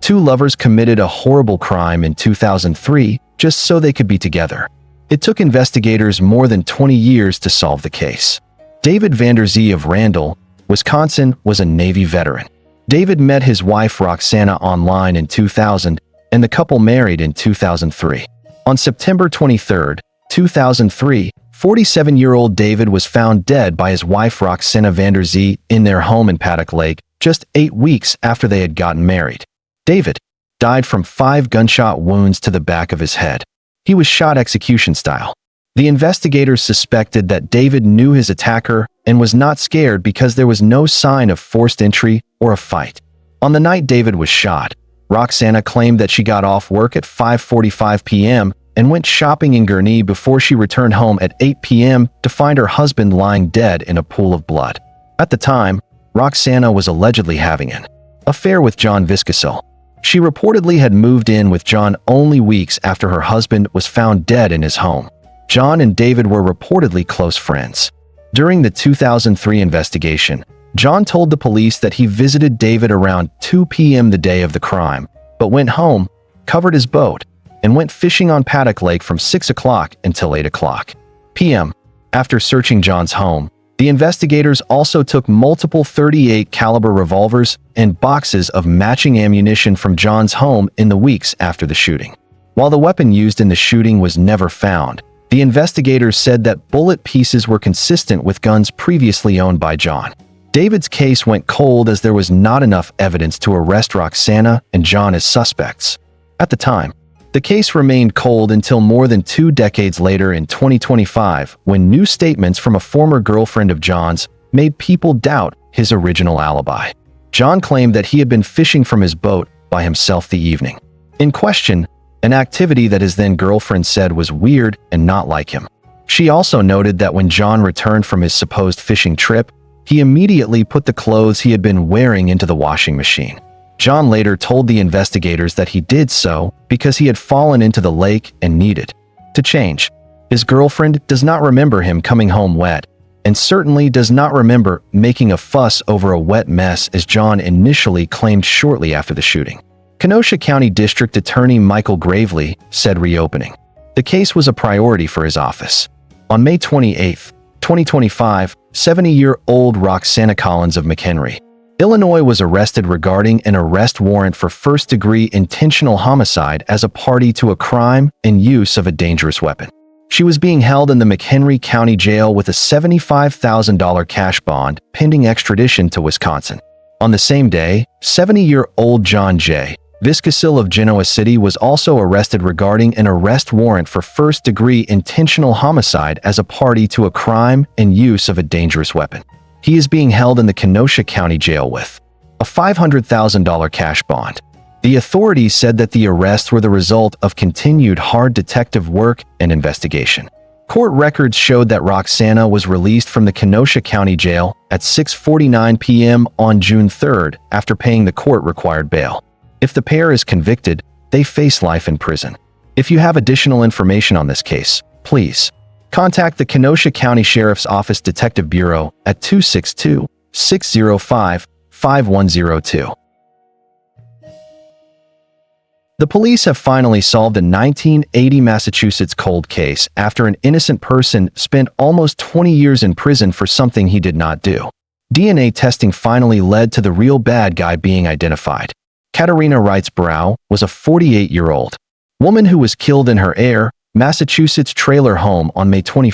Two lovers committed a horrible crime in 2003 just so they could be together. It took investigators more than 20 years to solve the case. David Vanderzee of Randall, Wisconsin, was a Navy veteran. David met his wife Roxana online in 2000, and the couple married in 2003. On September 23, 2003, 47-year-old David was found dead by his wife Roxana Vanderzee in their home in Paddock Lake just 8 weeks after they had gotten married. David died from 5 gunshot wounds to the back of his head. He was shot execution style. The investigators suspected that David knew his attacker and was not scared because there was no sign of forced entry or a fight. On the night David was shot, Roxana claimed that she got off work at 5:45 p.m. and went shopping in Gurnee before she returned home at 8 p.m. to find her husband lying dead in a pool of blood. At the time, Roxana was allegedly having an affair with John Viscasil. She reportedly had moved in with John only weeks after her husband was found dead in his home. John and David were reportedly close friends. During the 2003 investigation, John told the police that he visited David around 2 p.m. the day of the crime, but went home, covered his boat, and went fishing on Paddock Lake from 6 o'clock until 8 o'clock p.m. After searching John's home, the investigators also took multiple .38 caliber revolvers and boxes of matching ammunition from John's home in the weeks after the shooting. While the weapon used in the shooting was never found, the investigators said that bullet pieces were consistent with guns previously owned by John. David's case went cold as there was not enough evidence to arrest Roxana and John as suspects. At the time, the case remained cold until more than 2 decades later in 2025, when new statements from a former girlfriend of John's made people doubt his original alibi. John claimed that he had been fishing from his boat by himself the evening in question, an activity that his then-girlfriend said was weird and not like him. She also noted that when John returned from his supposed fishing trip, he immediately put the clothes he had been wearing into the washing machine. John later told the investigators that he did so because he had fallen into the lake and needed to change. His girlfriend does not remember him coming home wet, and certainly does not remember making a fuss over a wet mess as John initially claimed shortly after the shooting. Kenosha County District Attorney Michael Gravely said reopening the case was a priority for his office. On May 28, 2025, 70-year-old Roxana Collins of McHenry, Illinois was arrested regarding an arrest warrant for first-degree intentional homicide as a party to a crime and use of a dangerous weapon. She was being held in the McHenry County Jail with a $75,000 cash bond pending extradition to Wisconsin. On the same day, 70-year-old John J. Viscasil of Genoa City was also arrested regarding an arrest warrant for first-degree intentional homicide as a party to a crime and use of a dangerous weapon. He is being held in the Kenosha County Jail with a $500,000 cash bond. The authorities said that the arrests were the result of continued hard detective work and investigation. Court records showed that Roxana was released from the Kenosha County Jail at 6:49 p.m. on June 3rd after paying the court-required bail. If the pair is convicted, they face life in prison. If you have additional information on this case, please contact the Kenosha County Sheriff's Office Detective Bureau at 262-605-5102. The police have finally solved a 1980 Massachusetts cold case after an innocent person spent almost 20 years in prison for something he did not do. DNA testing finally led to the real bad guy being identified. Katarina Wrights-Brow was a 48-year-old woman who was killed in her Ayer, Massachusetts trailer home on May 21,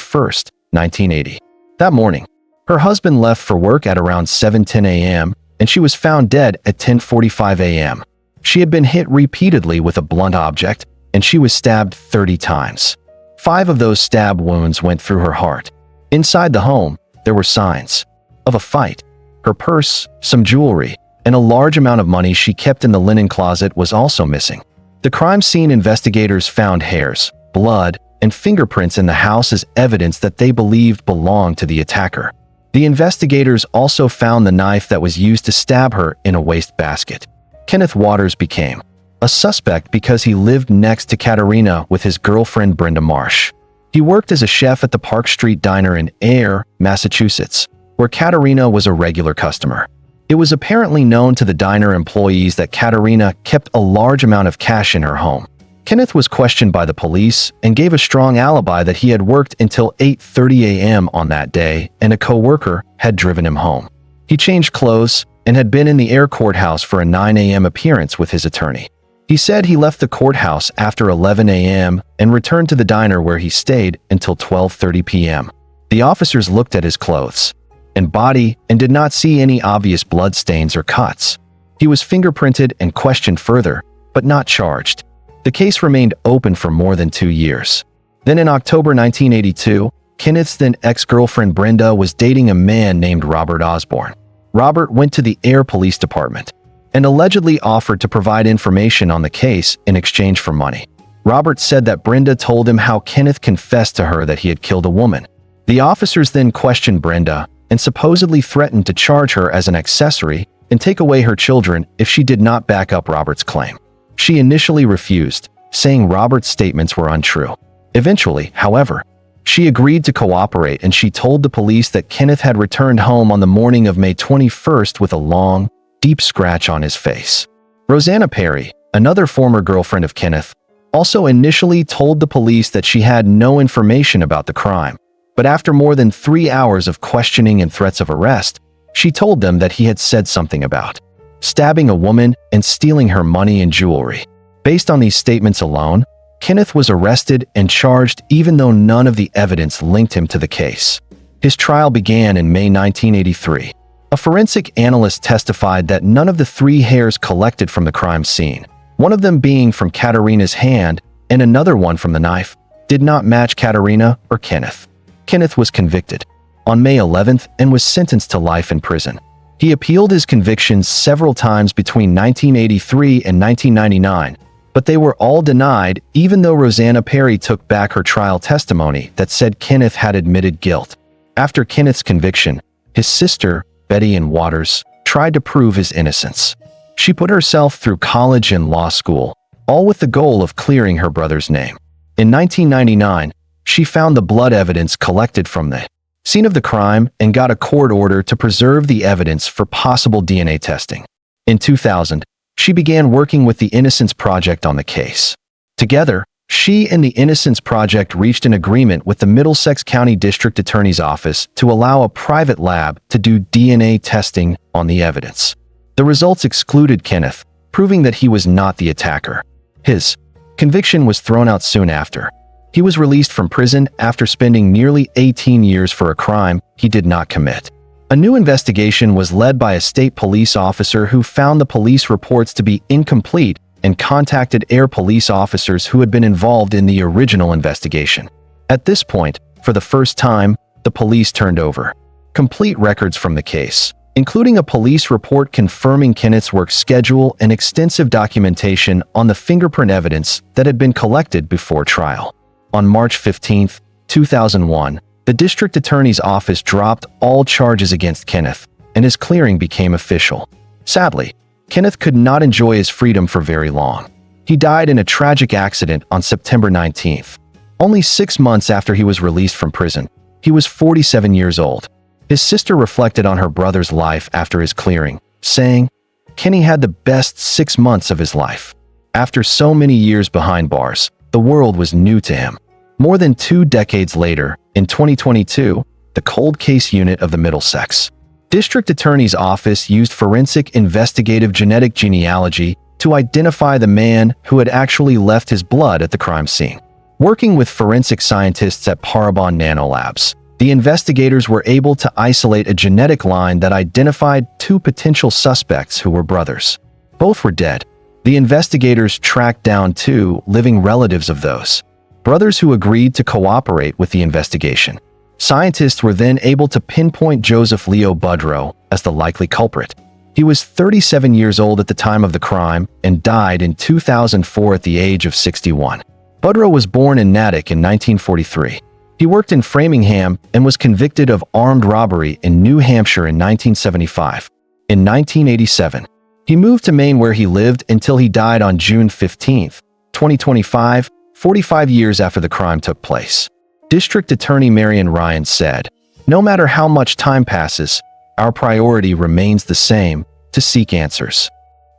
1980. That morning, her husband left for work at around 7:10 a.m., and she was found dead at 10:45 a.m. She had been hit repeatedly with a blunt object, and she was stabbed 30 times. 5 of those stab wounds went through her heart. Inside the home, there were signs of a fight. Her purse, some jewelry, and a large amount of money she kept in the linen closet was also missing. The crime scene investigators found hairs, blood, and fingerprints in the house as evidence that they believed belonged to the attacker. The investigators also found the knife that was used to stab her in a wastebasket. Kenneth Waters became a suspect because he lived next to Katarina with his girlfriend Brenda Marsh. He worked as a chef at the Park Street Diner in Ayer, Massachusetts, where Katarina was a regular customer. It was apparently known to the diner employees that Katerina kept a large amount of cash in her home. Kenneth was questioned by the police and gave a strong alibi that he had worked until 8:30 a.m. on that day and a co-worker had driven him home. He changed clothes and had been in the Air Courthouse for a 9 a.m. appearance with his attorney. He said he left the courthouse after 11 a.m. and returned to the diner where he stayed until 12:30 p.m. The officers looked at his clothes and body and did not see any obvious blood stains or cuts. He was fingerprinted and questioned further, but not charged. The case remained open for more than 2 years. Then in October 1982, Kenneth's then ex-girlfriend Brenda was dating a man named Robert Osborne. Robert went to the Air Police Department and allegedly offered to provide information on the case in exchange for money. Robert said that Brenda told him how Kenneth confessed to her that he had killed a woman. The officers then questioned Brenda and supposedly threatened to charge her as an accessory and take away her children if she did not back up Robert's claim. She initially refused, saying Robert's statements were untrue. Eventually, however, she agreed to cooperate and she told the police that Kenneth had returned home on the morning of May 21st with a long, deep scratch on his face. Rosanna Perry, another former girlfriend of Kenneth, also initially told the police that she had no information about the crime. But after more than 3 hours of questioning and threats of arrest, she told them that he had said something about stabbing a woman and stealing her money and jewelry. Based on these statements alone, Kenneth was arrested and charged even though none of the evidence linked him to the case. His trial began in May 1983. A forensic analyst testified that none of the 3 hairs collected from the crime scene, one of them being from Katerina's hand and another one from the knife, did not match Katerina or Kenneth. Kenneth was convicted on May 11th and was sentenced to life in prison. He appealed his convictions several times between 1983 and 1999, but they were all denied even though Rosanna Perry took back her trial testimony that said Kenneth had admitted guilt. After Kenneth's conviction, his sister, Betty Ann Waters, tried to prove his innocence. She put herself through college and law school, all with the goal of clearing her brother's name. In 1999, she found the blood evidence collected from the scene of the crime and got a court order to preserve the evidence for possible DNA testing. In 2000, she began working with the Innocence Project on the case. Together, she and the Innocence Project reached an agreement with the Middlesex County District Attorney's Office to allow a private lab to do DNA testing on the evidence. The results excluded Kenneth, proving that he was not the attacker. His conviction was thrown out soon after. He was released from prison after spending nearly 18 years for a crime he did not commit. A new investigation was led by a state police officer who found the police reports to be incomplete and contacted Air police officers who had been involved in the original investigation. At this point, for the first time, the police turned over complete records from the case, including a police report confirming Kenneth's work schedule and extensive documentation on the fingerprint evidence that had been collected before trial. On March 15, 2001, the district attorney's office dropped all charges against Kenneth, and his clearing became official. Sadly, Kenneth could not enjoy his freedom for very long. He died in a tragic accident on September 19th. Only 6 months after he was released from prison, he was 47 years old. His sister reflected on her brother's life after his clearing, saying, "Kenny had the best 6 months of his life. After so many years behind bars, the world was new to him." More than 2 decades later, in 2022, the Cold Case Unit of the Middlesex District Attorney's Office used forensic investigative genetic genealogy to identify the man who had actually left his blood at the crime scene. Working with forensic scientists at Parabon Nanolabs, the investigators were able to isolate a genetic line that identified 2 potential suspects who were brothers. Both were dead. The investigators tracked down 2 living relatives of those brothers who agreed to cooperate with the investigation. Scientists were then able to pinpoint Joseph Leo Budrow as the likely culprit. He was 37 years old at the time of the crime and died in 2004 at the age of 61. Budrow was born in Natick in 1943. He worked in Framingham and was convicted of armed robbery in New Hampshire in 1975. In 1987, he moved to Maine where he lived until he died on June 15, 2025, 45 years after the crime took place. District Attorney Marion Ryan said, "No matter how much time passes, our priority remains the same: to seek answers.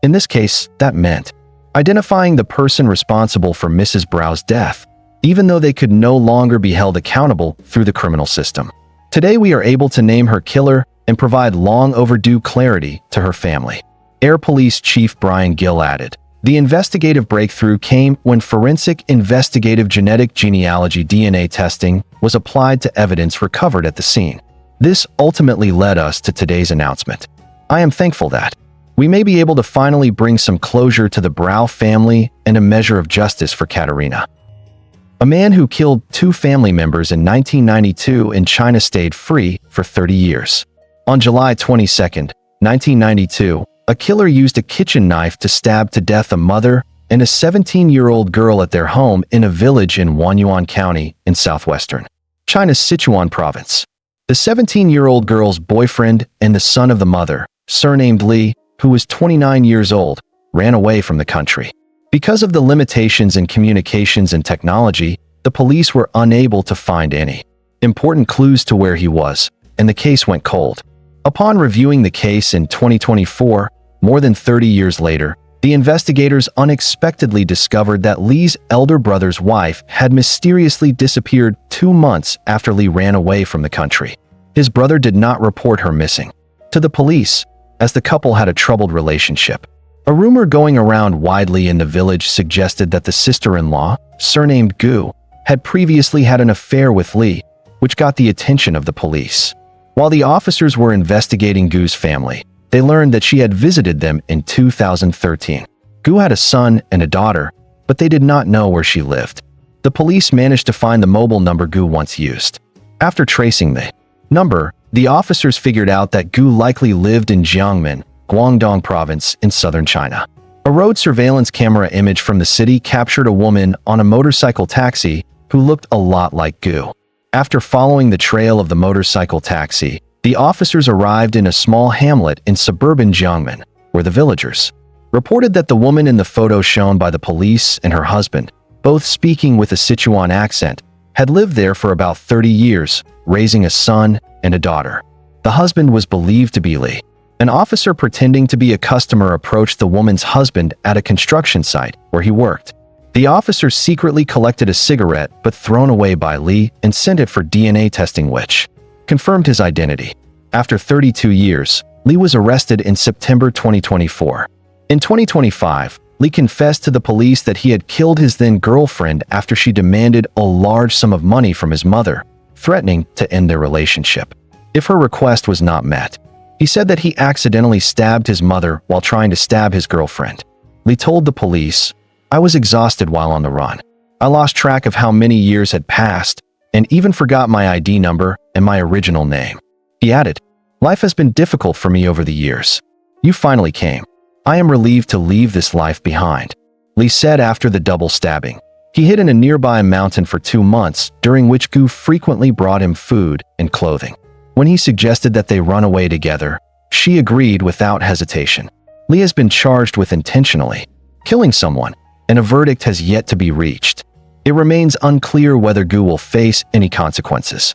In this case, that meant identifying the person responsible for Mrs. Brau's death, even though they could no longer be held accountable through the criminal system. Today, we are able to name her killer and provide long overdue clarity to her family. Air Police Chief Brian Gill added, "The investigative breakthrough came when forensic investigative genetic genealogy DNA testing was applied to evidence recovered at the scene. This ultimately led us to today's announcement. I am thankful that we may be able to finally bring some closure to the Brau family and a measure of justice for Katerina." A man who killed 2 family members in 1992 in China stayed free for 30 years. On July 22, 1992, a killer used a kitchen knife to stab to death a mother and a 17-year-old girl at their home in a village in Huanyuan County in southwestern China's Sichuan province. The 17-year-old girl's boyfriend and the son of the mother, surnamed Li, who was 29 years old, ran away from the country. Because of the limitations in communications and technology, the police were unable to find any important clues to where he was, and the case went cold. Upon reviewing the case in 2024, more than 30 years later, the investigators unexpectedly discovered that Li's elder brother's wife had mysteriously disappeared 2 months after Li ran away from the country. His brother did not report her missing to the police, as the couple had a troubled relationship. A rumor going around widely in the village suggested that the sister-in-law, surnamed Gu, had previously had an affair with Li, which got the attention of the police. While the officers were investigating Gu's family, they learned that she had visited them in 2013. Gu had a son and a daughter, but they did not know where she lived. The police managed to find the mobile number Gu once used. After tracing the number, the officers figured out that Gu likely lived in Jiangmen, Guangdong Province in southern China. A road surveillance camera image from the city captured a woman on a motorcycle taxi who looked a lot like Gu. After following the trail of the motorcycle taxi, the officers arrived in a small hamlet in suburban Jiangmen, where the villagers reported that the woman in the photo shown by the police and her husband, both speaking with a Sichuan accent, had lived there for about 30 years, raising a son and a daughter. The husband was believed to be Li. An officer pretending to be a customer approached the woman's husband at a construction site where he worked. The officer secretly collected a cigarette but thrown away by Li and sent it for DNA testing, which confirmed his identity. After 32 years, Li was arrested in September 2024. In 2025, Li confessed to the police that he had killed his then-girlfriend after she demanded a large sum of money from his mother, threatening to end their relationship if her request was not met. He said that he accidentally stabbed his mother while trying to stab his girlfriend. Li told the police, "I was exhausted while on the run. I lost track of how many years had passed and even forgot my ID number and my original name." He added, "Life has been difficult for me over the years. You finally came. I am relieved to leave this life behind," Li said after the double stabbing. He hid in a nearby mountain for 2 months, during which Gu frequently brought him food and clothing. When he suggested that they run away together, she agreed without hesitation. Li has been charged with intentionally killing someone, and a verdict has yet to be reached. It remains unclear whether Gu will face any consequences.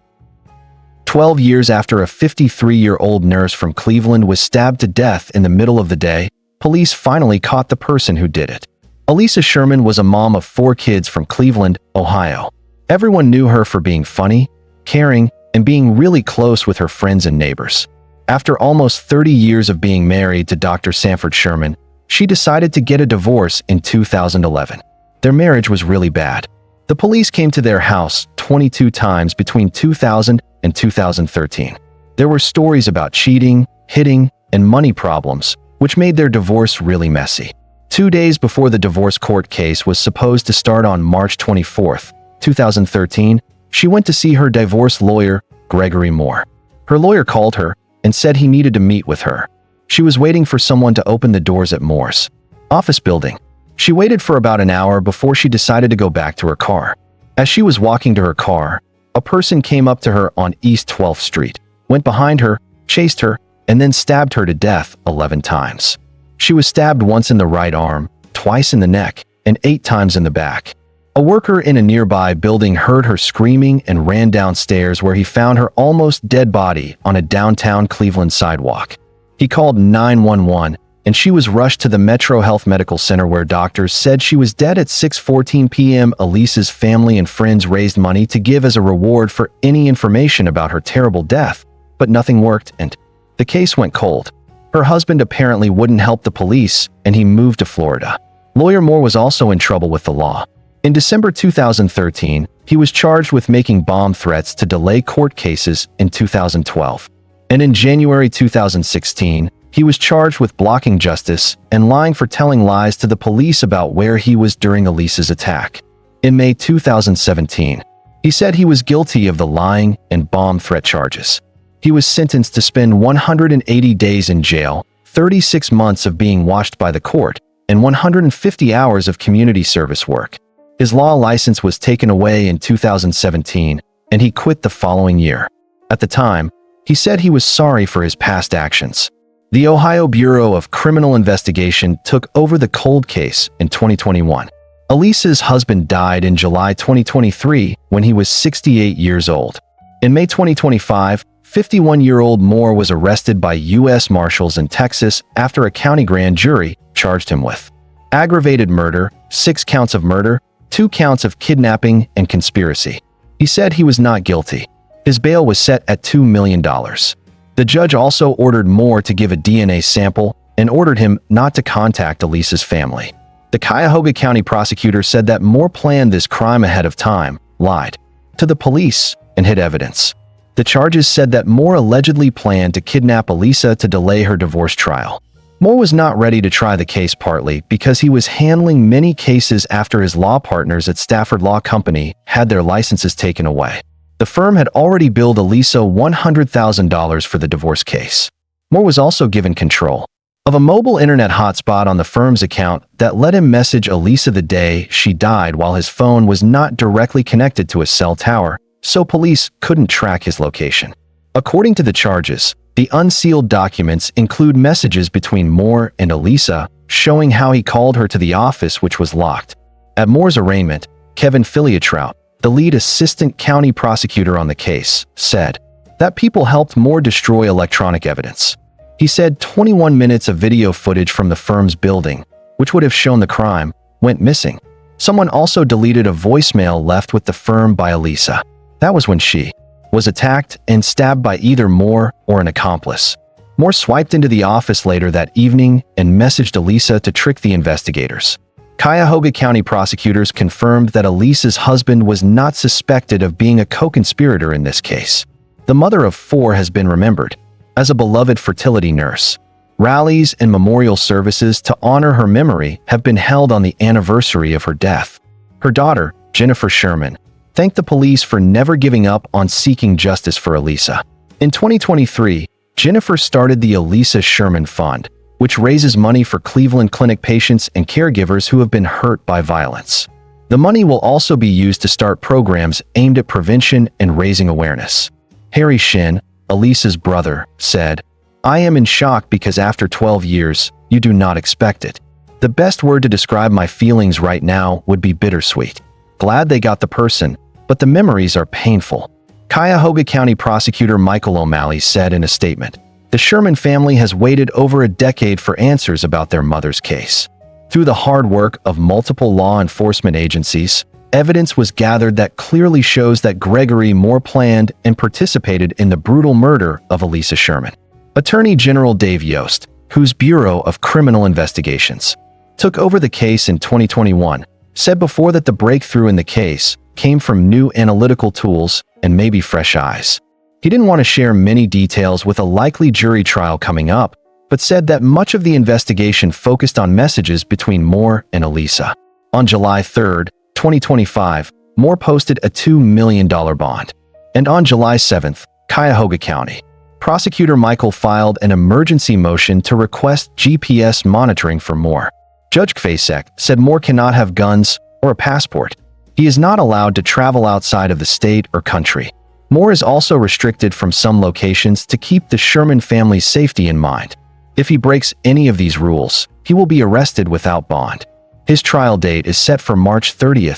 12 years after a 53-year-old nurse from Cleveland was stabbed to death in the middle of the day, police finally caught the person who did it. Elisa Sherman was a mom of 4 kids from Cleveland, Ohio. Everyone knew her for being funny, caring, and being really close with her friends and neighbors. After almost 30 years of being married to Dr. Sanford Sherman, she decided to get a divorce in 2011. Their marriage was really bad. The police came to their house 22 times between 2000 and 2013. There were stories about cheating, hitting, and money problems, which made their divorce really messy. 2 days before the divorce court case was supposed to start on March 24, 2013, she went to see her divorce lawyer, Gregory Moore. Her lawyer called her and said he needed to meet with her. She was waiting for someone to open the doors at Moore's office building. She waited for about an hour before she decided to go back to her car. As she was walking to her car, a person came up to her on East 12th Street, went behind her, chased her, and then stabbed her to death 11 times. She was stabbed once in the right arm, twice in the neck, and 8 times in the back. A worker in a nearby building heard her screaming and ran downstairs, where he found her almost dead body on a downtown Cleveland sidewalk. He called 911, and she was rushed to the Metro Health Medical Center, where doctors said she was dead at 6:14 p.m. Elisa's family and friends raised money to give as a reward for any information about her terrible death, but nothing worked, and the case went cold. Her husband apparently wouldn't help the police, and he moved to Florida. Lawyer Moore was also in trouble with the law. In December 2013, he was charged with making bomb threats to delay court cases in 2012. And in January 2016, he was charged with blocking justice and lying for telling lies to the police about where he was during Elisa's attack. In May 2017, he said he was guilty of the lying and bomb threat charges. He was sentenced to spend 180 days in jail, 36 months of being watched by the court, and 150 hours of community service work. His law license was taken away in 2017, and he quit the following year. At the time, he said he was sorry for his past actions. The Ohio Bureau of Criminal Investigation took over the cold case in 2021. Elisa's husband died in July 2023 when he was 68 years old. In May 2025, 51-year-old Moore was arrested by U.S. Marshals in Texas after a county grand jury charged him with aggravated murder, 6 counts of murder, 2 counts of kidnapping, and conspiracy. He said he was not guilty. His bail was set at $2 million. The judge also ordered Moore to give a DNA sample and ordered him not to contact Elisa's family. The Cuyahoga County prosecutor said that Moore planned this crime ahead of time, lied to the police, and hid evidence. The charges said that Moore allegedly planned to kidnap Elisa to delay her divorce trial. Moore was not ready to try the case, partly because he was handling many cases after his law partners at Stafford Law Company had their licenses taken away. The firm had already billed Elisa $100,000 for the divorce case. Moore was also given control of a mobile internet hotspot on the firm's account that let him message Elisa the day she died while his phone was not directly connected to a cell tower, so police couldn't track his location. According to the charges, the unsealed documents include messages between Moore and Elisa showing how he called her to the office, which was locked. At Moore's arraignment, Kevin Filiatrout, the lead assistant county prosecutor on the case, said that people helped Moore destroy electronic evidence. He said 21 minutes of video footage from the firm's building, which would have shown the crime, went missing. Someone also deleted a voicemail left with the firm by Elisa. That was when she was attacked and stabbed by either Moore or an accomplice. Moore swiped into the office later that evening and messaged Elisa to trick the investigators. Cuyahoga County prosecutors confirmed that Elisa's husband was not suspected of being a co-conspirator in this case. The mother of 4 has been remembered as a beloved fertility nurse. Rallies and memorial services to honor her memory have been held on the anniversary of her death. Her daughter, Jennifer Sherman, thanked the police for never giving up on seeking justice for Elisa. In 2023, Jennifer started the Elisa Sherman Fund, which raises money for Cleveland Clinic patients and caregivers who have been hurt by violence. The money will also be used to start programs aimed at prevention and raising awareness. Harry Shin, Elisa's brother, said, "I am in shock because after 12 years, you do not expect it. The best word to describe my feelings right now would be bittersweet. Glad they got the person, but the memories are painful." Cuyahoga County Prosecutor Michael O'Malley said in a statement, "The Sherman family has waited over a decade for answers about their mother's case. Through the hard work of multiple law enforcement agencies, evidence was gathered that clearly shows that Gregory Moore planned and participated in the brutal murder of Elisa Sherman." Attorney General Dave Yost, whose Bureau of Criminal Investigations took over the case in 2021, said before that the breakthrough in the case came from new analytical tools and maybe fresh eyes. He didn't want to share many details with a likely jury trial coming up, but said that much of the investigation focused on messages between Moore and Elisa. On July 3, 2025, Moore posted a $2 million bond. And on July 7, Cuyahoga County Prosecutor Michael filed an emergency motion to request GPS monitoring for Moore. Judge Kvasek said Moore cannot have guns or a passport. He is not allowed to travel outside of the state or country. Moore is also restricted from some locations to keep the Sherman family's safety in mind. If he breaks any of these rules, he will be arrested without bond. His trial date is set for March 30,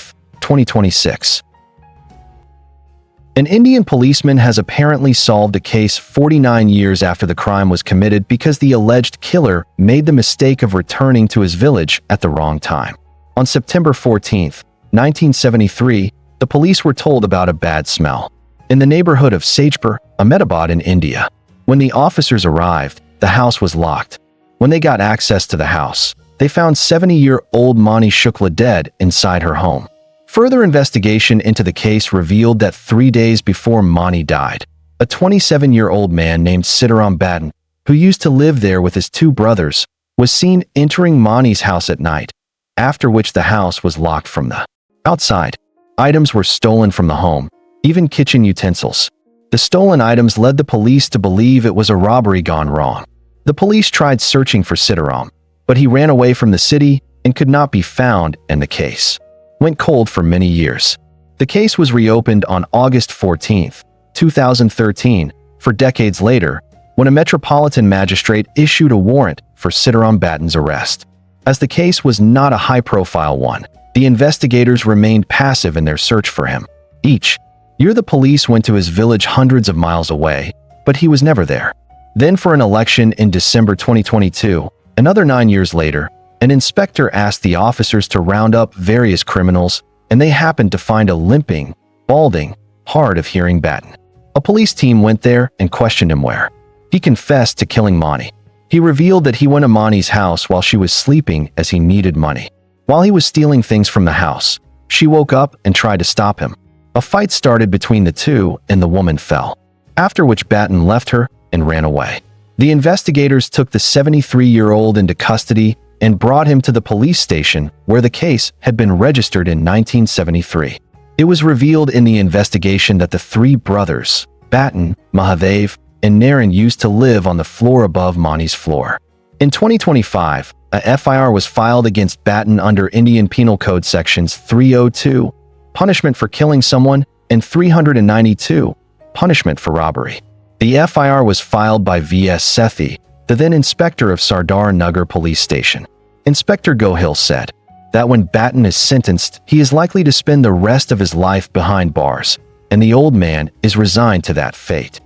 2026. An Indian policeman has apparently solved a case 49 years after the crime was committed because the alleged killer made the mistake of returning to his village at the wrong time. On September 14, 1973, the police were told about a bad smell in the neighborhood of Sajpur, Ahmedabad in India. When the officers arrived, the house was locked. When they got access to the house, they found 70-year-old Mani Shukla dead inside her home. Further investigation into the case revealed that 3 days before Mani died, a 27-year-old man named Sitaram Batten, who used to live there with his 2 brothers, was seen entering Mani's house at night, after which the house was locked from the outside. Items were stolen from the home, even kitchen utensils. The stolen items led the police to believe it was a robbery gone wrong. The police tried searching for Sitaram, but he ran away from the city and could not be found, and the case went cold for many years. The case was reopened on August 14, 2013, for decades later, when a metropolitan magistrate issued a warrant for Sitaram Batten's arrest. As the case was not a high-profile one, the investigators remained passive in their search for him. Each year the police went to his village hundreds of miles away, but he was never there. Then for an election in December 2022, another 9 years later, an inspector asked the officers to round up various criminals, and they happened to find a limping, balding, hard-of-hearing Batten. A police team went there and questioned him where. He confessed to killing Mani. He revealed that he went to Mani's house while she was sleeping as he needed money. While he was stealing things from the house, she woke up and tried to stop him. A fight started between the two and the woman fell, after which Batten left her and ran away. The investigators took the 73-year-old into custody and brought him to the police station where the case had been registered in 1973. It was revealed in the investigation that the 3 brothers, Batten, Mahadev, and Naren, used to live on the floor above Mani's floor. In 2025, a FIR was filed against Batten under Indian Penal Code sections 302, punishment for killing someone, and 392, punishment for robbery. The FIR was filed by V.S. Sethi, the then inspector of Sardar Nagar Police Station. Inspector Gohil said that when Batten is sentenced, he is likely to spend the rest of his life behind bars, and the old man is resigned to that fate.